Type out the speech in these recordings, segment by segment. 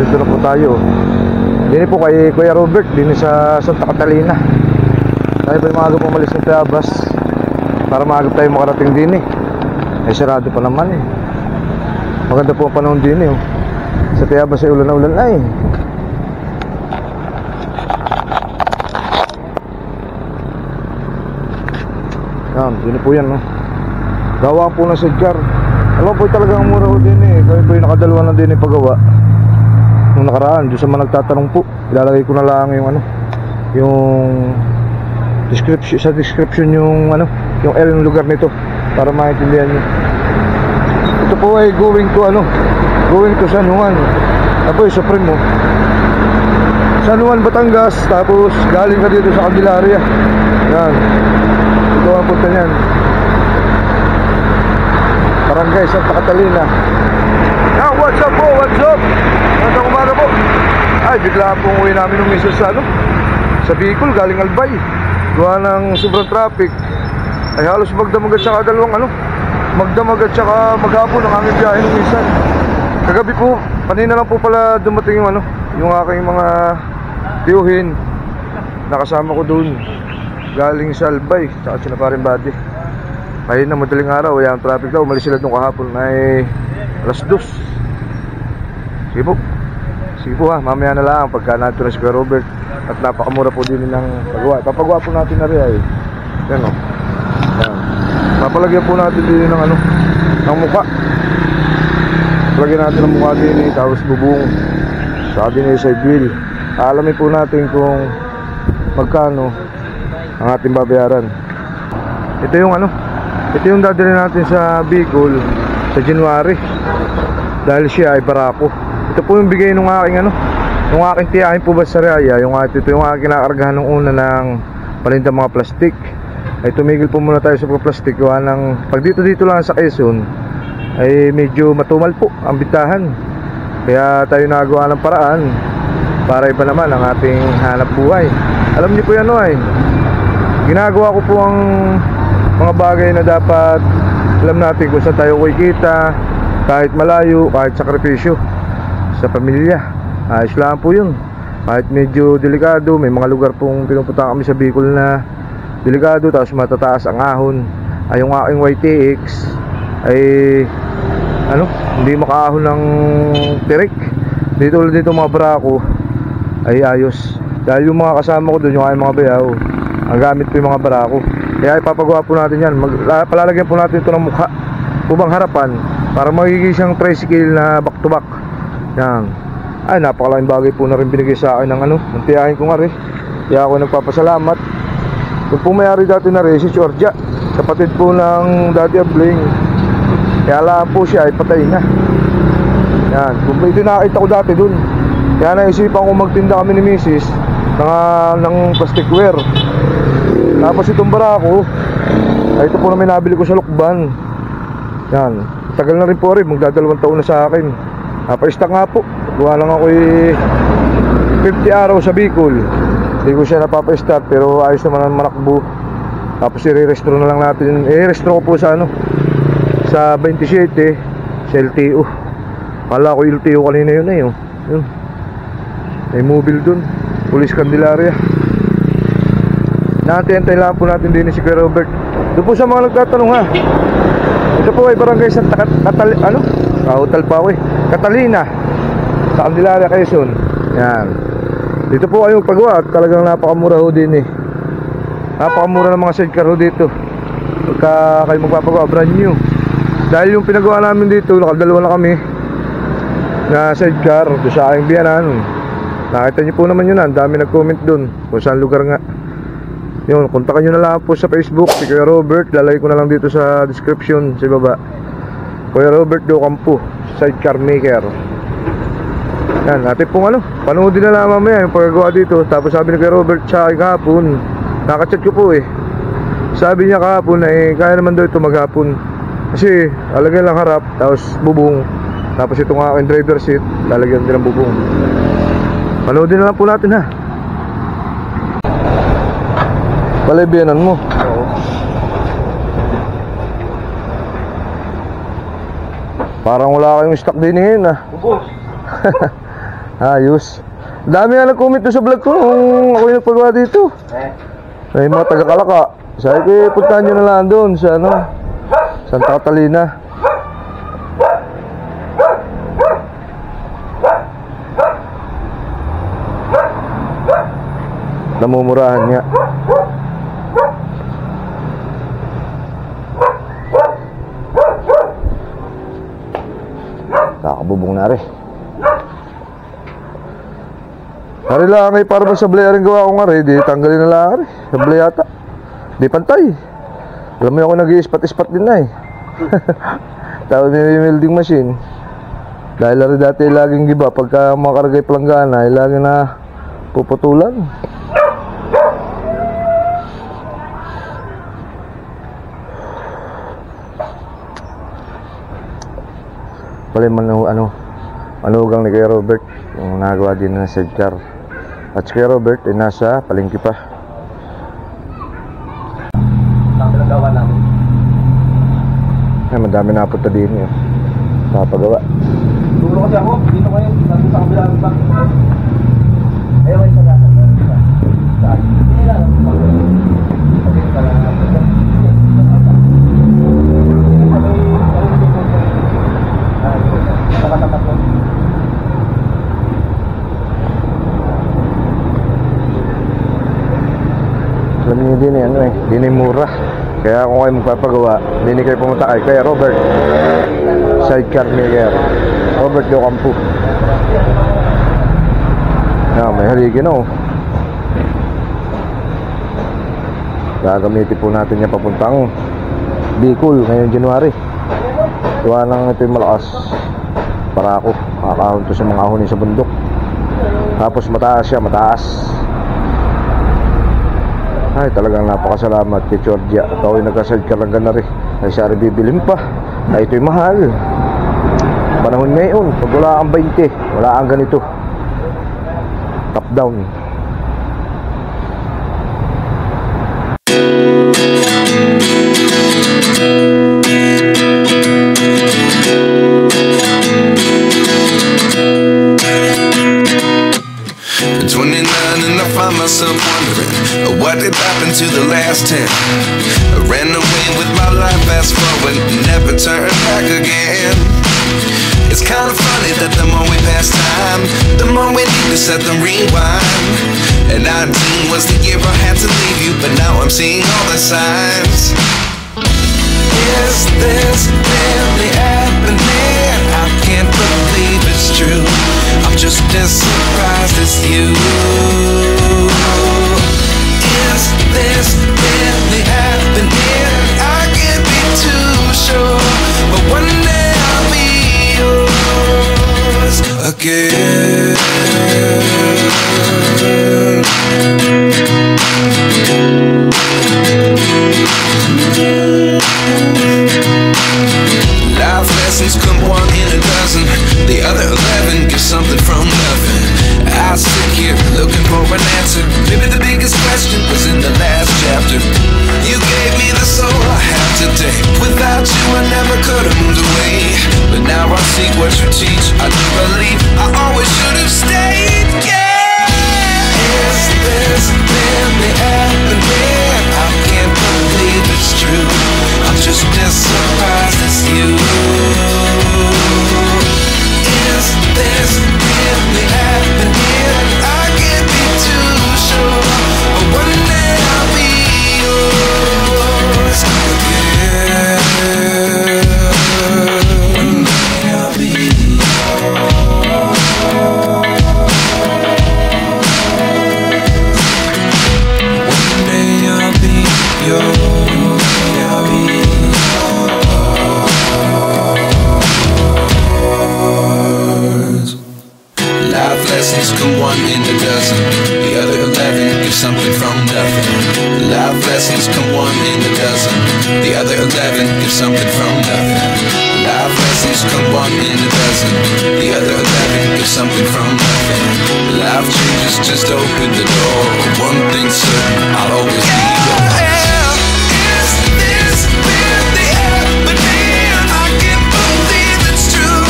nandito na po tayo. Dini po kay Kuya Robert, dini sa Santa Catalina. Tayo po yung maaga po umalis ng Tayabas para maaga tayo makarating dini. Ay sarado pa naman eh. Maganda po ang panahon dini oh. Sa Tayabas ay ulan na ulan ay. Yan, dini po yan no. Gawa po ng sidecar. Alam po talagang mura ko din eh. Kaya po yung nakadalawa na din yung paggawa nung nakaraan. Diyo sa mga nagtatanong po, ilalagay ko na lang yung ano, yung description, sa description yung ano, yung L ng lugar nito para maintindihan nyo. Ito po ay going to San Juan. Tapos Supremo San Juan, Batangas. Tapos galing ka dito sa Candelaria. Yan, ito ang punta nyan, Barangay Santa Catalina. Now, what's up po? What's up? Magandang umaga po. Ay, bigla pong uwi namin ng misis sa sa Bicol, galing Albay. Gawa ng sobrang traffic. Ay halos magdamag at saka magdamag at saka maghapon ang aming biyahe ng minsan. Kagabi po, kanina lang po pala dumating yung yung aking mga tiyuhin. Nakasama ko doon. Galing sa Albay, saka sila parin body. Ayun na, madaling araw, ang traffic daw. Umalis sila nung kahapon ay alas 2. Sige po ha, mamaya na lang pagka natin na si Kuya Robert. At napakamura po din ng paggawa. Papagawa po natin na rin ay yan o. Yan. Papalagyan po natin din ng mukha. Palagyan natin ng mukha din eh, tapos bubong. Saka din yung side wheel. Alamin po natin kung magkano ang ating babayaran. Ito yung dadalhin natin sa Bicol sa January dahil siya ay barako. Ito po yung bigay nung aking nung aking tiyahin po ba sa Raya. Ito yung aking nakargahan nung una ng paninda mga plastic. Ay tumigil po muna tayo sa mga plastic. Pag dito lang sa Quezon ay medyo matumal po ang bitahan. Kaya tayo nagawa ng paraan para iba naman ang ating hanap buhay. Alam niyo po yan ay ginagawa ko po ang mga bagay na dapat alam natin kung saan tayo kikita, kahit malayo, kahit sakripisyo sa pamilya. Ayos lang po yun. Kahit medyo delikado, may mga lugar pong pinupunta kami sa Bicol na delikado, tapos matataas ang ahon. Ay yung aking YTX ay hindi makaahon ng tirik. Dito mga barako ay ayos. Dahil yung mga kasama ko doon, yung aking mga bayaw, ang gamit po yung mga barako. Kaya ipapagawa po natin yan. Palalagyan po natin ito ng mukha, ubang harapan, para magiging siyang tricycle na back to back. Yan. Ay, napakalaking bagay po na rin binigay sa akin ng tiyahin ko nga rin. Kaya ako nagpapasalamat. Yung po may-ari dati na rin, si Georgia, kapatid po ng Daddy Abling. Kaya lang po siya ay patay na. Yan. Kung ito nakita ko dati dun. Kaya naisipan ko magtinda kami ni Mrs. ng plasticware. Tapos itong barako ay ito po na may nabili ko sa Lukban. Yan, tagal na rin po rin, magdadalawang taon na sa akin. Napa-stock nga po. Gawa lang ako 50 araw sa Bicol. Hindi ko siya napapa-start pero ayos naman ang manakbo. Tapos i-restro na lang natin. I-restro ko po sa sa 27 sa LTO. Kala ko LTO kanina yun eh. Yun. May mobile dun, Police Candelaria. Naantay lang po natin din si Kuya Robert. Doon po sa mga nagtatanong ha. Ito po ay Barangay Santa Catalina sa Candelaria, Quezon. Yan. Dito po ay paggawa. Talagang napakamura ho din eh. Napakamura ng mga sidecar ho dito. Pagka kayo magpapagawa, brand new. Dahil yung pinagawa namin dito, nakadalawa na kami na sidecar doon sa aking biyanan. Nakita niyo po naman yun. Ang dami nag-comment doon kung saan lugar nga. Yun, kontakan nyo na lang po sa Facebook si Kuya Robert. Lalagay ko na lang dito sa description sa baba. Kuya Robert Docampo, sidecar maker. Yan, natin pong panoodin na lang mamaya yung paggawa dito. Tapos sabi ni Kuya Robert sa akin kahapon, nakachat ko po eh. Sabi niya kahapon kaya naman daw ito maghapon. Kasi lalagyan lang harap, tapos bubong. Tapos itong aking driver seat, lalagyan din ng bubong. Panoodin na lang po natin ha. Palibianan mo. Oo. Parang wala kayong stock din ngayon ah. Ayos. Dami nga nag-comment doon sa vlog ko kung ako yung nagpagawa dito. May mga taga-Kalaka. Sabi ko, puntahan nyo na lang doon sa ano, Santa Catalina. Namumurahan niya. Kakabubong na rin. Ari lang ay para ba sablay rin gawa ko nga rin. Di tanggalin na lang rin. Sablay yata. Di pantay. Alam mo ako nag-i-ispat-ispat din na eh. Tawag nila yung welding machine. Dahil rin dati laging giba. Pagka makaragay palanggana ay lagi na puputulan. Pala yung manugang ni Kuya Robert yung nagawa din ng sidecar. At si Kuya Robert ay nasa palengke pa. Pinagawa namin. Ay, madami na punta din yun. Napagawa. Dulo kasi ako, dito kayo, nandun sa kabilang ba? Ayaw kayo sa gata. Saan? Hindi lang. Alam niyo din eh, ano eh, din mura. Kaya kung kayo magpapagawa, hindi kayo pumunta kay Kuya Robert. Sidecar maker Robert De Ocampo. May haligi na oh. Gagamitin po natin niya papuntang Bicol ngayong January. Tuwa nang ito yung malakas para ako kakahon to sa mga ahon sa bundok. Tapos mataas siya, mataas. Ay, talagang napakasalamat kay Georgia. At ako'y nagka-sidecar lang gana rin. Ay, siya rin bibilin pa. Ay, ito'y mahal. Panahon ngayon, pag wala kang 20, wala kang ganito. Top down. Myself wondering what did happen to the last 10. I ran away with my life, fast forward, never turn back again. It's kind of funny that the more we pass time, the more we need to set the rewind. And 19 was the year I had to leave you, but now I'm seeing all the signs. Is this really happening? I can't believe it's true. I'm just as surprised as you. Is this really happening? I can't be too sure, but one day I'll be yours again. Life lessons come one in a dozen. The other 11 give something from nothing. I sit here looking for an answer. Maybe the biggest question was in the last chapter. You gave me the soul I have today. Without you I never could have moved away. But now I see what you teach. I do believe I always should have stayed. Yeah. Is this really happening? I can't believe it's true. I'm just as surprised as you. Is this really happening? I can't be too sure, but one day I'll be yours again. One day I'll be yours. One day I'll be yours. I'll be yours. Life lessons come one in a dozen. The other 11 give something from nothing. Life lessons come one in a dozen. The other 11 give something from nothing. Life lessons come one in a dozen. The other 11 give something from nothing. Life changes, just open the door. One thing's certain, I'll always be yours. Is this really happening? I can't believe it's true.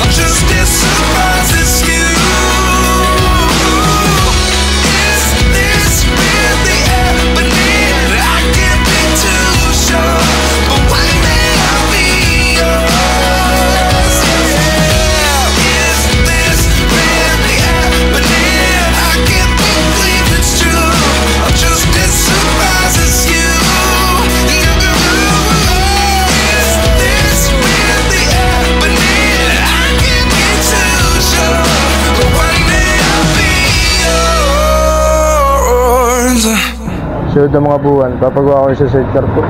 I'm just as surprised as you. Sunod na mga buwan, papagawa ko yung sa sidecar ko.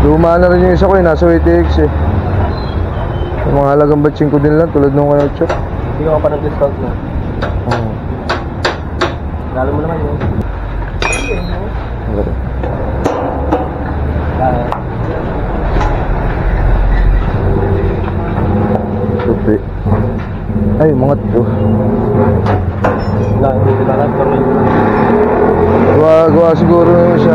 Luma na rin yung isa ko eh, nasa WTX eh. Yung mga halagang batching ko din lang, tulad nung kayo, Chok. Hindi ka pa nag-discount na. Lalo mo naman yun. Ganun. Tupi. Ay, mga to. Wala, hindi ko lahat. Gawa siguro yung isa.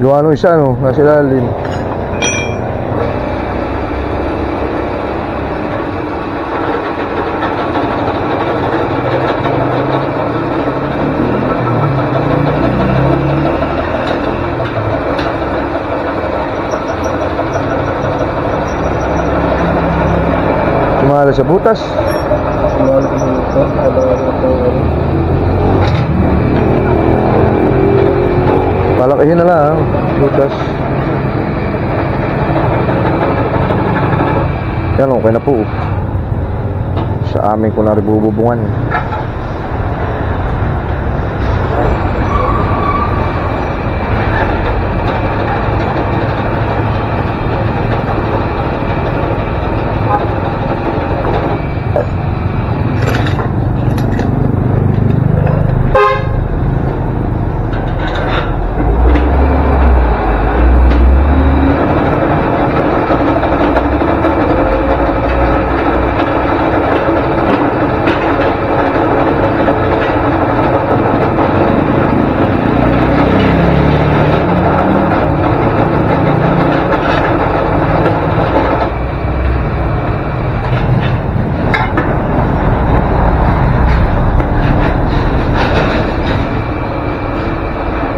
Gawa nung isa, no? Nasa ilalim. Tumala sa butas. Palakihin na lang, butas. Yan, okay na po. Sa amin ko na rin bububungan.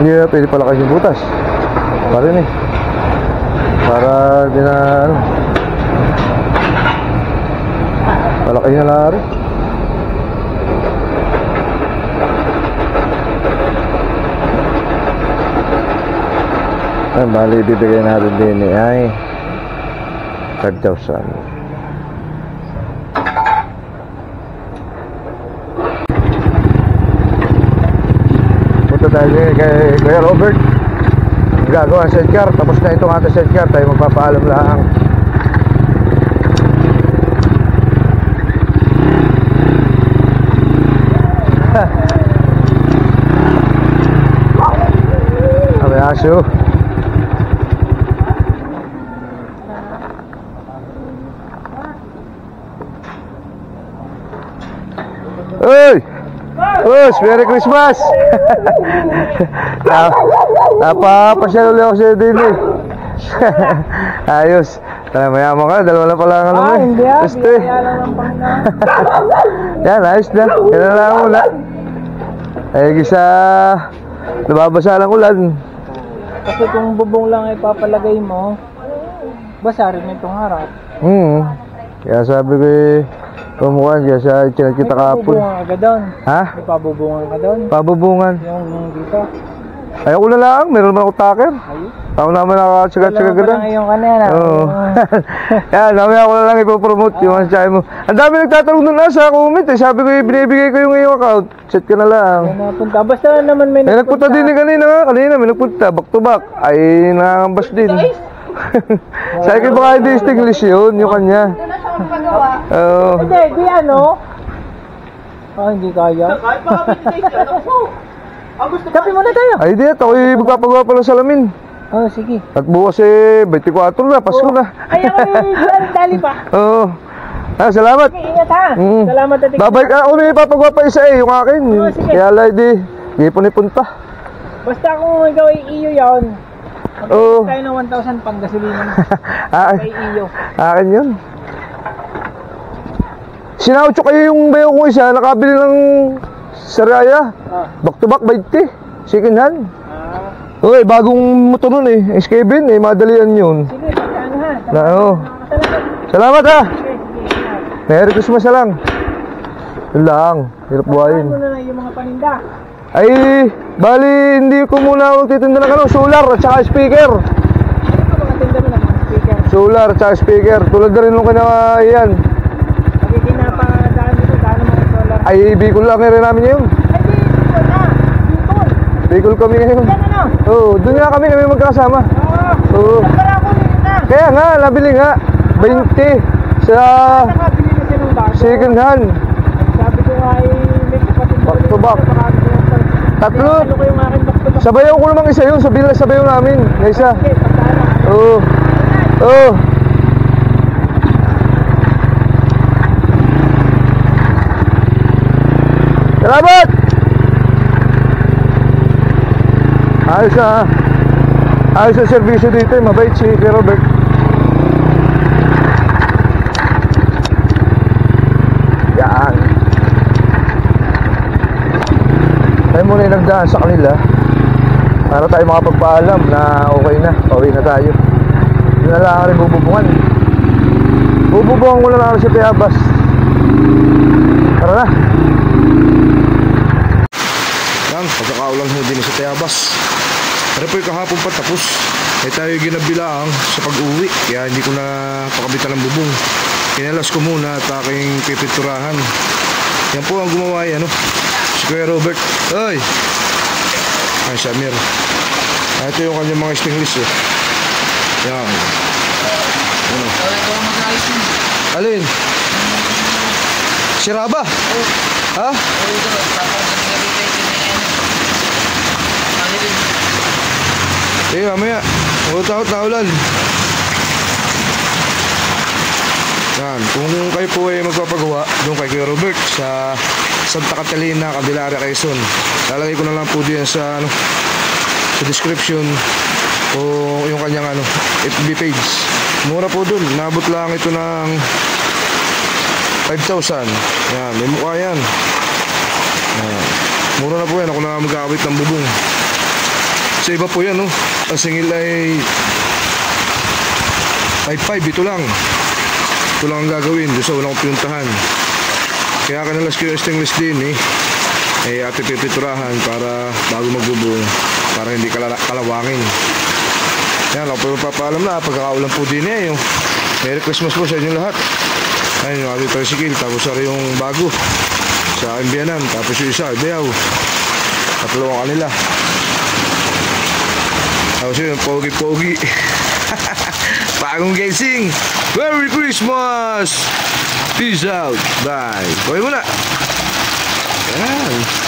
Hindi na pwede pala kasi butas. Pa rin eh. Para di na ano. Palaki na lang rin. Ay, bali ibibigay natin din eh. Ay 5,000. Dahil kay Kuya Robert gagawa ang sidecar, tapos na itong ating sidecar, tayo magpapaalam lang. Abe aso. Hey! Boss, Merry Christmas! Napapasyal ulit ako sa'yo din eh. Ayos. Tara, mayaman ka na, dalawa na pala ang ano eh. Hindi ah, Gusto eh. biyaya lang ng Panginoon. Yan, ayos na. Yan na lang muna. Ay, gisa nababasa ng ulan. Kasi kung bubong lang ay papalagay mo, basa rin itong harap. Kaya sabi ko eh, pumukan kaya sa chinat kita kapon. May pabubungan ka doon. Ha? May pabubungan ka doon. Pabubungan. Yung dito. Ayaw ko na lang, meron naman ako taker. Ayun. Ako naman nakakatsaga-tsaga ka Dalawa na. pa lang yung kanina. Oo. Yan, namin ako na lang ipopromote yung ansyahe mo. Ang dami nagtatanong doon na sa comment eh. Sabi ko binibigay ko yung iyong account. Chat ka na lang. May napunta. Basta naman may May nagpunta din eh kanina nga. Kanina may nagpunta. Back to back. Ay nakakambas din. Sabi ko baka hindi English yun. Yung kanya. Oo. Hindi, di ano? Hindi kaya. Kape muna tayo. Ay di at ako'y magpapagawa pala ng salamin. Sige. At bukas eh 24 na. Pasko na. Ay, dali pa. Oo. Salamat. Ingat ha. Salamat at Babalik ako may papagawa pa isa eh. Yung akin. Sige. Kaya lang di. Ipon-ipunta. Basta kung ikaw ay iyo yun. Oo. Tayo ng 1,000 pang gasolina. Kay iyo. Akin yun. Sinaucho kayo yung bayo ko isa. Nakabili ng Saraya. Back to back 20. Second hand. Uy, bagong motor nun eh. SK-bin eh. Madalian yun. Sige, pagkaan ha. Oo. Salamat ha. Merry Christmas na lang. Yun lang. Hirap buhayin. Ano na yung mga paninda? Ay, bali, hindi ko muna magtitinda ng ano, solar at saka speaker. Ano ba mga tinda mo ng mga speaker? Solar at saka speaker. Tulad na rin nung kanya yan. Magiging napadaan dito, daan ng mga solar. Ay, Bicol lang rin namin yun. Ay, di, dito na. Bicol. Bicol kami ngayon. Yan ano? Oo, doon nga kami magkakasama. Oo. Para ko nito na. Kaya nga, nabili nga. 20 sa Nakabili na siya ng bago. second hand. Sabi ko nga ay may kapatid mo. Back to back. Tatlo. Ano ko yung akin back to back. Sabayaw ko namang isa yun. Sabayaw namin. Na isa. Okay, pagkala. Oo. Oo. Salamat! Ayos na ha. Ayos ang servisyo dito. Mabait si Kuya Robert. Yan. Tayo muna yung nagdaan sa kanila para tayo makapagpaalam na okay na. Pauwi na tayo. Hindi na lang rin bububungan. Bububungan ko na lang sa Tayabas. Tara na. Yan, pagkakaulan ho din sa Tayabas. Pero po yung kahapon pa tapos. Eh tayo ginabilang sa pag-uwi. Kaya hindi ko na pakabitan ng bubong. Kinalas ko muna at aking pipinturahan. Yan po ang gumawa yan, si Kuya Robert. Ay! Ay, Samir. Ito yung kanyang mga stainless Yan. Ano? Alin? Si Raba? Ha? Mamaya. Utot na ulan. Yan. Kung kayo po ay magpapagawa doon kay Kuya Robert sa Santa Catalina, Candelaria, Quezon, lalagay ko na lang po diyan sa sa description o yung kanyang FB page. Mura po doon. Nabot lang ito ng 5,000. Yan. May mukha yan. Yan. Mura na po yan. Ako na magkakabit ng bubong. Sa iba po yan, ang singil ay 5,500. Ito lang. Ito lang ang gagawin doon sa walang pinuntahan. Kaya kanalas ko yung stainless din ate pipiturahan para bago magbubong, para hindi kalawangin. Yan, ako po yung papaalam na pagkakaulan po din yung Merry Christmas po sa inyo lahat. Ayun yung ating tricycle, tapos ari yung bago sa aking biyanan, tapos yung isa Ideaw, tatlo ang kanila. Tapos yun, pogi-pogi. Bagong gising. Merry Christmas! Peace out. Bye. Bye muna. Yan.